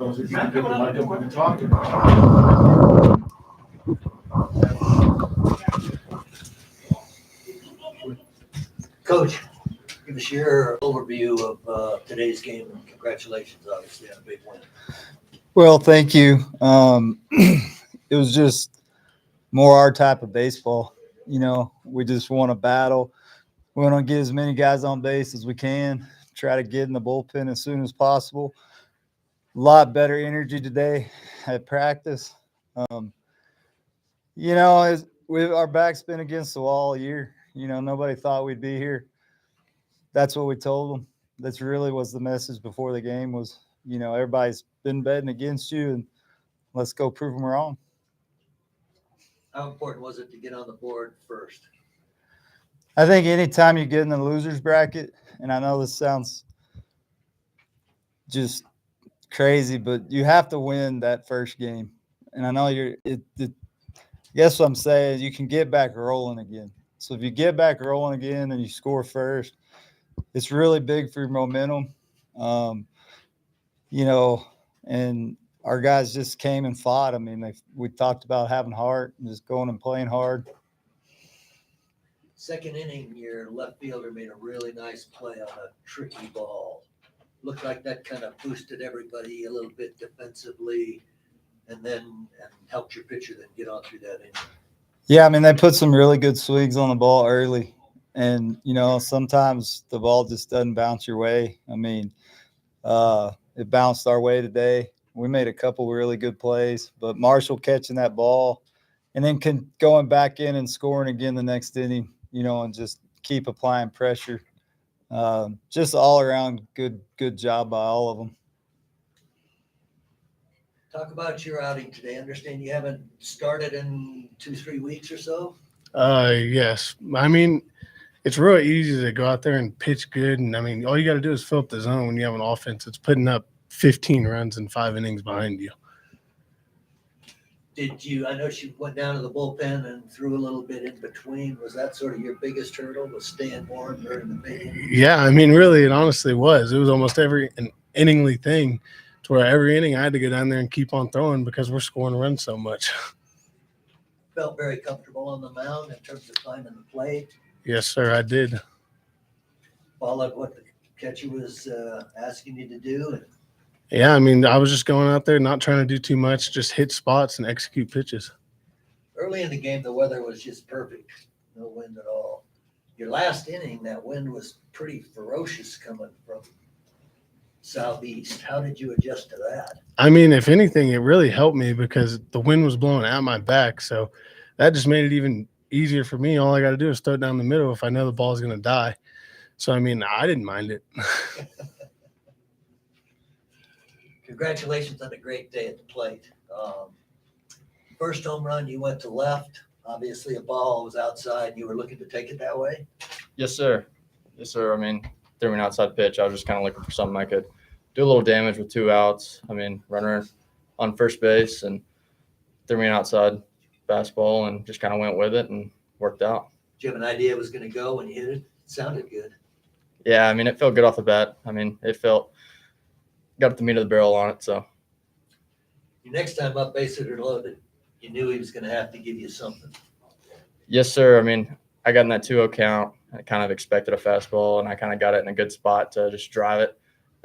long as we keep the momentum we've been talking about. Coach, give us your overview of today's game, and congratulations, obviously, on a big win. Well, thank you. It was just more our type of baseball. You know, we just want to battle. We want to get as many guys on base as we can, try to get in the bullpen as soon as possible. A lot better energy today at practice. You know, our back's been against the wall all year. You know, nobody thought we'd be here. That's what we told them. That's really was the message before the game was, you know, everybody's been betting against you, and let's go prove them wrong. How important was it to get on the board first? I think anytime you get in the loser's bracket, and I know this sounds just crazy, but you have to win that first game. And I know guess what I'm saying, you can get back rolling again. So if you get back rolling again and you score first, it's really big for your momentum. You know, and our guys just came and fought. I mean, we talked about having heart and just going and playing hard. Second inning, your left fielder made a really nice play on a tricky ball. Looked like that kind of boosted everybody a little bit defensively, and helped your pitcher then get on through that inning. Yeah, I mean, they put some really good swings on the ball early. And, you know, sometimes the ball just doesn't bounce your way. I mean, it bounced our way today. We made a couple really good plays, but Marshall catching that ball and then going back in and scoring again the next inning, you know, and just keep applying pressure. Just all around good job by all of them. Talk about your outing today. I understand you haven't started in 2-3 weeks or so. Yes. I mean, it's really easy to go out there and pitch good. And I mean, all you got to do is fill up the zone when you have an offense that's putting up 15 runs in 5 innings behind you. I know she went down to the bullpen and threw a little bit in between. Was that sort of your biggest hurdle, was staying warm during the big inning? Yeah, I mean, really, it honestly was. It was almost an inningly thing to where every inning I had to go down there and keep on throwing because we're scoring runs so much. Felt very comfortable on the mound in terms of climbing the plate. Yes, sir, I did. Followed what the catcher was asking you to do. Yeah, I mean, I was just going out there, not trying to do too much, just hit spots and execute pitches. Early in the game, the weather was just perfect. No wind at all. Your last inning, that wind was pretty ferocious coming from southeast. How did you adjust to that? I mean, if anything, it really helped me because the wind was blowing at my back. So that just made it even easier for me. All I got to do is throw it down the middle if I know the ball's going to die. So, I mean, I didn't mind it. Congratulations on a great day at the plate. First home run, you went to left. Obviously, a ball was outside. You were looking to take it that way? Yes, sir. Yes, sir. I mean, threw me an outside pitch. I was just kind of looking for something I could do a little damage with 2 outs. I mean, runner on first base and threw me an outside fastball and just kind of went with it and worked out. Did you have an idea it was going to go when you hit it? It sounded good. Yeah, I mean, it felt good off the bat. I mean, got the meat of the barrel on it, so. Your next time up, base hit or loaded, you knew he was going to have to give you something. Yes, sir. I mean, I got in that 2-0 count. I kind of expected a fastball, and I kind of got it in a good spot to just drive it,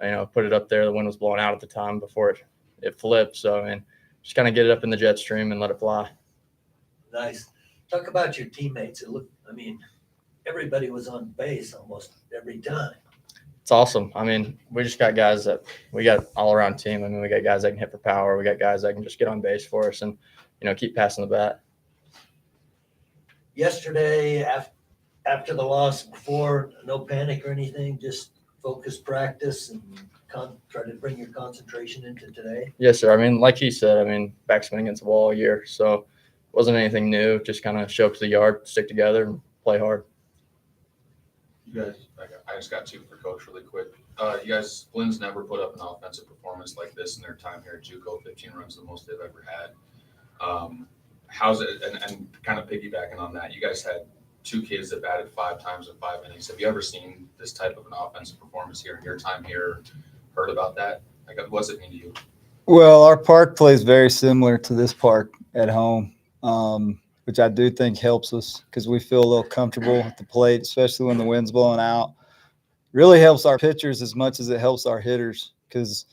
you know, put it up there. The wind was blowing out at the time before it flipped. So, I mean, just kind of get it up in the jet stream and let it fly. Nice. Talk about your teammates. Everybody was on base almost every time. It's awesome. I mean, we just got guys we got all-around team. I mean, we got guys that can hit for power. We got guys that can just get on base for us and, you know, keep passing the bat. Yesterday, after the loss, before, no panic or anything, just focus, practice, and try to bring your concentration into today? Yes, sir. I mean, like he said, I mean, backspin against the wall all year. So it wasn't anything new. Just kind of show up to the yard, stick together, and play hard. You guys, I just got 2 for Coach really quick. You guys, Blinn's never put up an offensive performance like this in their time here at JUCO. 15 runs, the most they've ever had. How's it? And kind of piggybacking on that, you guys had 2 kids that batted 5 times in 5 innings. Have you ever seen this type of an offensive performance here in your time here? Heard about that? Like, what does it mean to you? Well, our park plays very similar to this park at home, which I do think helps us because we feel a little comfortable at the plate, especially when the wind's blowing out. Really helps our pitchers as much as it helps our hitters because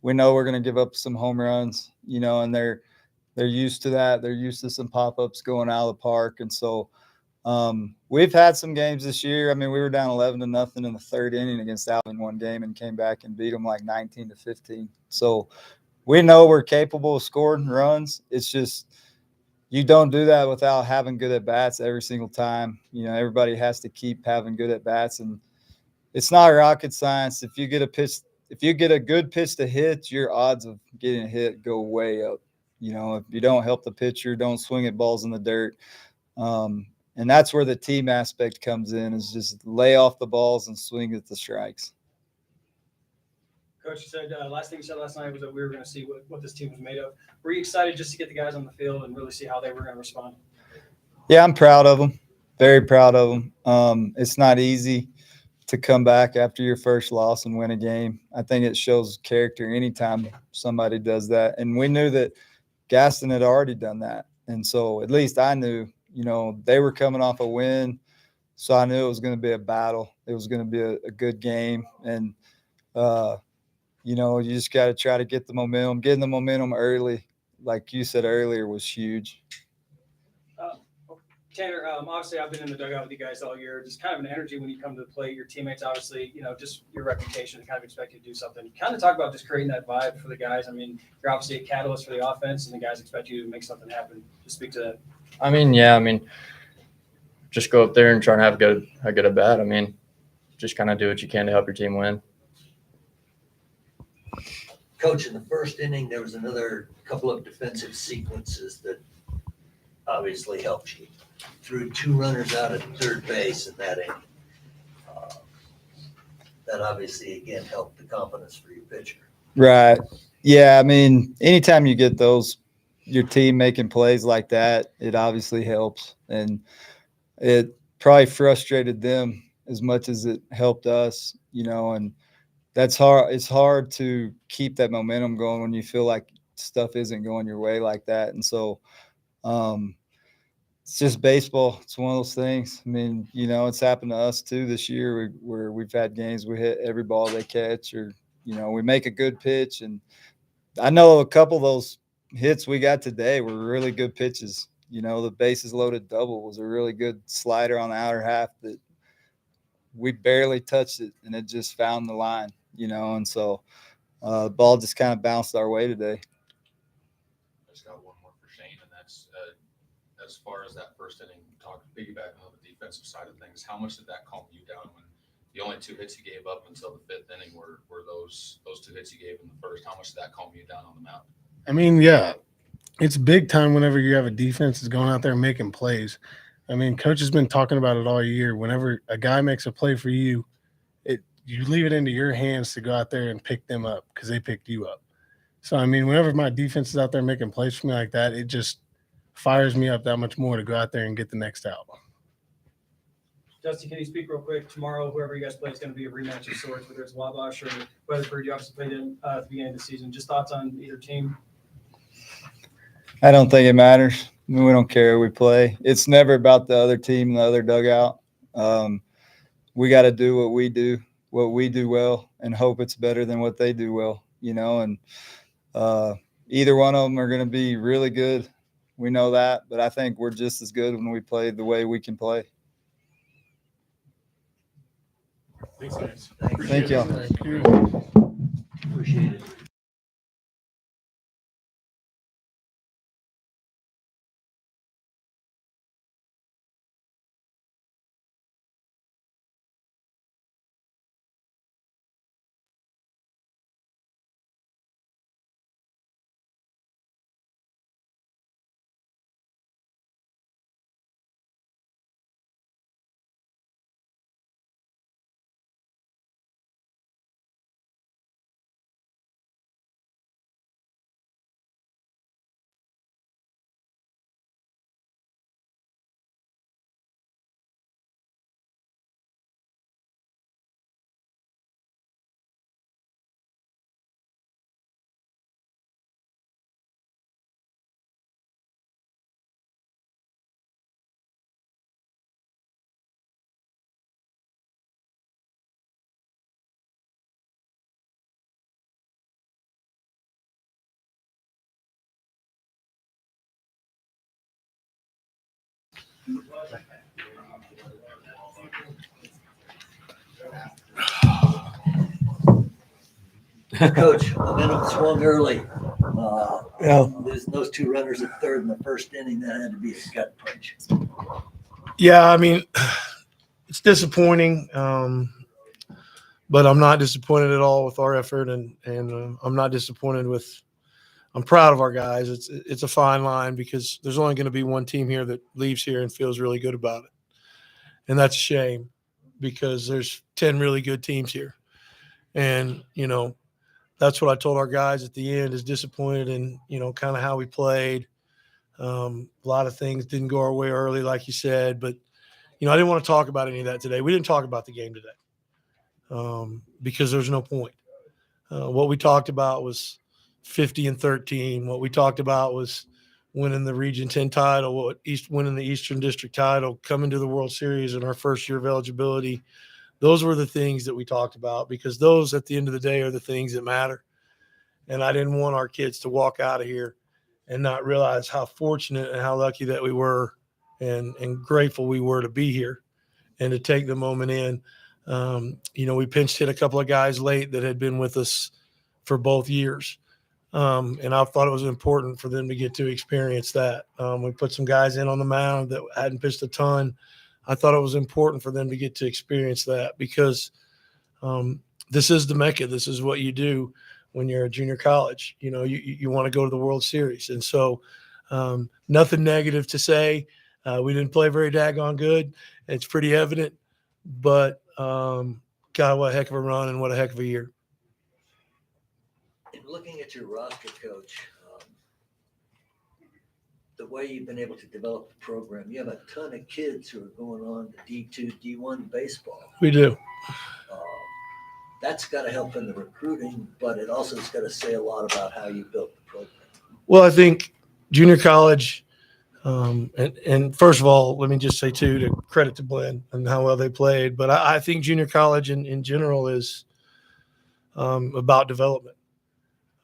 we know we're going to give up some home runs, and they're used to that. They're used to some pop-ups going out of the park, and so we've had some games this year. I mean, we were down 11-0 in the third inning against Alvin one game and came back and beat them like 19-15. So we know we're capable of scoring runs. It's just you don't do that without having good at bats every single time. Everybody has to keep having good at bats, and it's not rocket science. If you get a good pitch to hit, your odds of getting a hit go way up. If you don't help the pitcher, don't swing at balls in the dirt. And that's where the team aspect comes in, is just lay off the balls and swing at the strikes. Coach, you said last thing you said last night was that we were going to see what this team was made of. Were you excited just to get the guys on the field and really see how they were going to respond? Yeah, I'm proud of them. Very proud of them. It's not easy to come back after your first loss and win a game. I think it shows character anytime somebody does that. And we knew that Gaston had already done that. And so at least I knew, they were coming off a win. So I knew it was going to be a battle. It was going to be a good game. And, you just got to try to get the momentum. Getting the momentum early, like you said earlier, was huge. Tanner, obviously I've been in the dugout with you guys all year. Just kind of an energy when you come to the plate. Your teammates, obviously, just your reputation, kind of expect you to do something. Kind of talk about just creating that vibe for the guys. I mean, you're obviously a catalyst for the offense, and the guys expect you to make something happen. Just speak to that. Just go up there and try and have a good at bat. Just kind of do what you can to help your team win. Coach, in the first inning, there was another couple of defensive sequences that obviously helped you. Threw 2 runners out at third base in that inning. That obviously, again, helped the confidence for your pitcher. Right. Yeah, anytime you get your team making plays like that, it obviously helps. And it probably frustrated them as much as it helped us, and that's hard. It's hard to keep that momentum going when you feel like stuff isn't going your way like that. And so it's just baseball. It's one of those things. It's happened to us too this year where we've had games we hit every ball they catch, or, we make a good pitch. And I know a couple of those hits we got today were really good pitches. The bases loaded double was a really good slider on the outer half that we barely touched it, and it just found the line, and so the ball just kind of bounced our way today. I just got one more for Shane, and that's as far as that first inning, piggybacking on the defensive side of things, how much did that calm you down when the only 2 hits you gave up until the 5th inning were those 2 hits you gave in the first? How much did that calm you down on the mound? Yeah, it's big time whenever you have a defense that's going out there and making plays. Coach has been talking about it all year. Whenever a guy makes a play for you, you leave it into your hands to go out there and pick them up because they picked you up. So, whenever my defense is out there making plays for me like that, it just fires me up that much more to go out there and get the next out. Justin, can you speak real quick? Tomorrow, whoever you guys play is going to be a rematch of sorts, whether it's Wabash or Weatherford. You obviously played in at the beginning of the season. Just thoughts on either team? I don't think it matters. We don't care who we play. It's never about the other team, the other dugout. We got to do what we do well, and hope it's better than what they do well, and either one of them are going to be really good. We know that, but I think we're just as good when we play the way we can play. Thanks, guys. Thank y'all. Appreciate it. Coach, momentum swung early. Yeah. Losing those two runners at third in the first inning, that had to be a gut punch. Yeah, I mean, it's disappointing, but I'm not disappointed at all with our effort, and I'm not disappointed with. I'm proud of our guys. It's a fine line because there's only going to be one team here that leaves here and feels really good about it, and that's a shame because there's 10 really good teams here, and that's what I told our guys at the end. Is disappointed in kind of how we played. A lot of things didn't go our way early, like you said, but I didn't want to talk about any of that today. We didn't talk about the game today because there's no point. What we talked about was 50-13. What we talked about was winning the Region 10 title, winning the Eastern District title, coming to the World Series in our first year of eligibility. Those were the things that we talked about because those, at the end of the day, are the things that matter. And I didn't want our kids to walk out of here and not realize how fortunate and how lucky that we were and grateful we were to be here and to take the moment in. We pinch hit a couple of guys late that had been with us for both years. And I thought it was important for them to get to experience that. We put some guys in on the mound that hadn't pitched a ton. I thought it was important for them to get to experience that because this is the Mecca. This is what you do when you're a junior college. You want to go to the World Series. And so nothing negative to say. We didn't play very daggone good. It's pretty evident. But, God, what a heck of a run and what a heck of a year. In looking at your roster, Coach, the way you've been able to develop the program, you have a ton of kids who are going on to D2, D1 baseball. We do. That's got to help in the recruiting, but it also has got to say a lot about how you built the program. Well, I think junior college, and first of all, let me just say, too, to credit to Blinn and how well they played, but I think junior college in general is about development.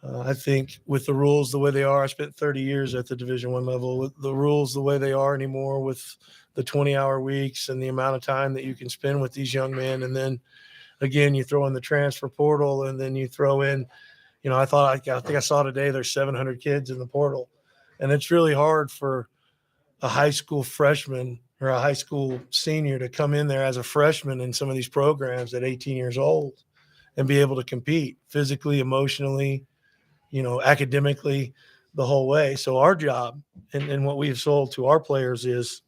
I think with the rules the way they are, I spent 30 years at the Division I level. With the rules the way they are anymore, with the 20-hour weeks and the amount of time that you can spend with these young men, and then again you throw in the transfer portal, and then you throw in, I think I saw today there's 700 kids in the portal, and it's really hard for a high school freshman or a high school senior to come in there as a freshman in some of these programs at 18 years old and be able to compete physically, emotionally, academically, the whole way. So our job and what we've sold to our players is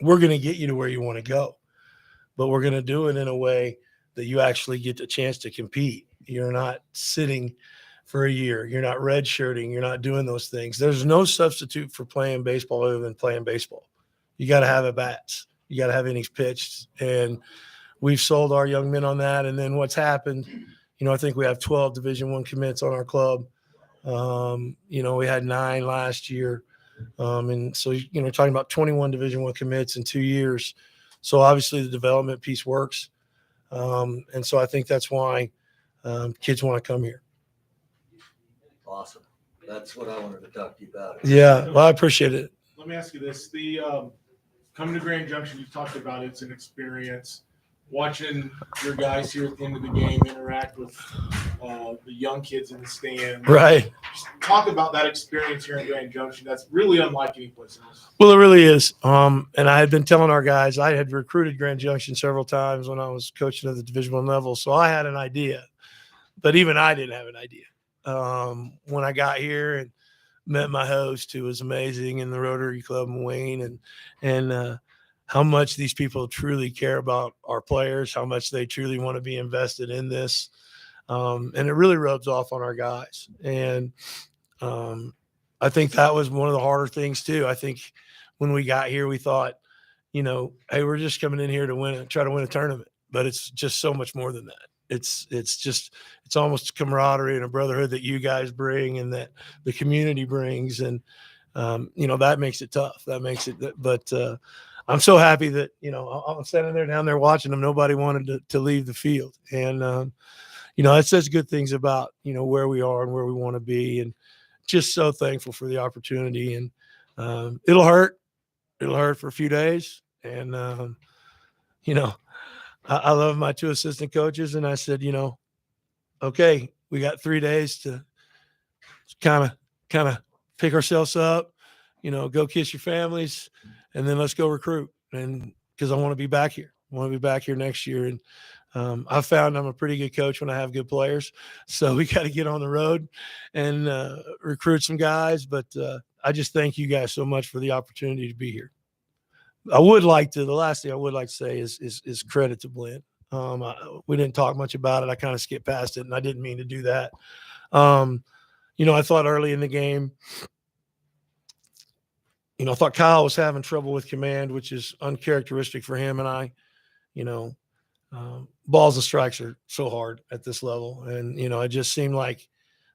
we're going to get you to where you want to go, but we're going to do it in a way that you actually get the chance to compete. You're not sitting for a year. You're not redshirting. You're not doing those things. There's no substitute for playing baseball other than playing baseball. You got to have at bats. You got to have innings pitched. And we've sold our young men on that. And then what's happened, I think we have 12 Division I commits on our club. We had 9 last year. And so, talking about 21 Division I commits in 2 years. So obviously the development piece works. And so I think that's why kids want to come here. Awesome. That's what I wanted to talk to you about. Yeah, well, I appreciate it. Let me ask you this. The coming to Grand Junction, you talked about it's an experience. Watching your guys here at the end of the game interact with the young kids in the stand. Right. Just talk about that experience here in Grand Junction. That's really unlike any place else. Well, it really is. And I had been telling our guys, I had recruited Grand Junction several times when I was coaching at the Division I level. So I had an idea, but even I didn't have an idea. When I got here and met my host, who was amazing, in the Rotary Club in Wayne, and how much these people truly care about our players, how much they truly want to be invested in this. And it really rubs off on our guys. And I think that was one of the harder things too. I think when we got here, we thought, hey, we're just coming in here to try to win a tournament, but it's just so much more than that. It's almost camaraderie and a brotherhood that you guys bring and that the community brings. And, that makes it tough. That makes it, but I'm so happy that, I'm standing there down there watching them. Nobody wanted to leave the field. And, it says good things about, where we are and where we want to be, and just so thankful for the opportunity. And it'll hurt. It'll hurt for a few days. And, you know, I love my 2 assistant coaches. And I said, you know, okay, we got 3 days to kind of pick ourselves up, you know, go kiss your families, and then let's go recruit. And because I want to be back here. I want to be back here next year. And I found I'm a pretty good coach when I have good players. So we got to get on the road and recruit some guys. But I just thank you guys so much for the opportunity to be here. The last thing I would like to say is credit to Blinn. We didn't talk much about it. I kind of skipped past it, and I didn't mean to do that. You know, I thought early in the game, you know, I thought Kyle was having trouble with command, which is uncharacteristic for him and I. You know, balls and strikes are so hard at this level, and you know, it just seemed like,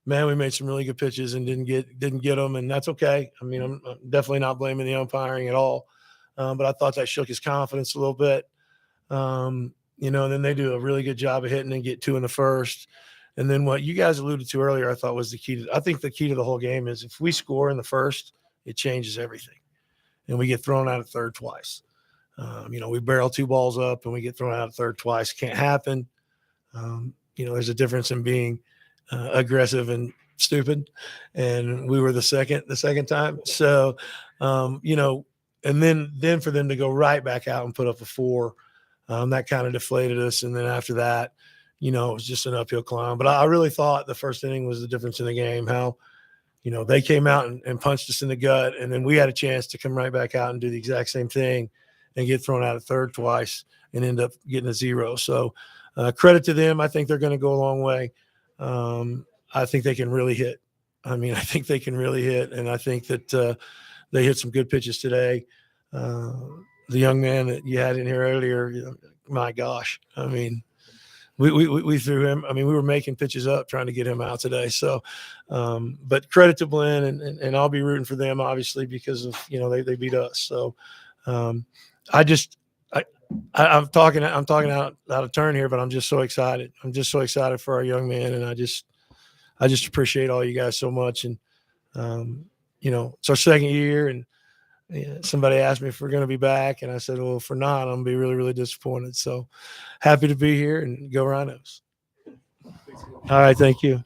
man, we made some really good pitches and didn't get them, and that's okay. I mean, I'm definitely not blaming the umpiring at all, but I thought that shook his confidence a little bit. You know, and then they do a really good job of hitting and get 2 in the first. And then what you guys alluded to earlier, I thought was the key. I think the key to the whole game is if we score in the first, it changes everything. And we get thrown out at third twice. You know, we barrel 2 balls up and we get thrown out at third twice. Can't happen. You know, there's a difference in being aggressive and stupid. And we were the second time. So, you know, and then for them to go right back out and put up a 4, that kind of deflated us. And then after that, you know, it was just an uphill climb. But I really thought the first inning was the difference in the game, how, you know, they came out and punched us in the gut, and then we had a chance to come right back out and do the exact same thing and get thrown out at third twice and end up getting a 0. So credit to them. I think they're going to go a long way. I think they can really hit. I mean, I think they can really hit, and I think that they hit some good pitches today. The young man that you had in here earlier, you know, my gosh, I mean, we threw him. I mean, we were making pitches up trying to get him out today. So, but credit to Blinn, and I'll be rooting for them, obviously, because of, you know, they beat us. So, I'm talking out of turn here, but I'm just so excited. I'm just so excited for our young man, and I just appreciate all you guys so much. And you know, it's our second year, and somebody asked me if we're going to be back, and I said, well, if we're not, I'm going to be really, really disappointed. So happy to be here, and go Rhinos. All right. Thank you.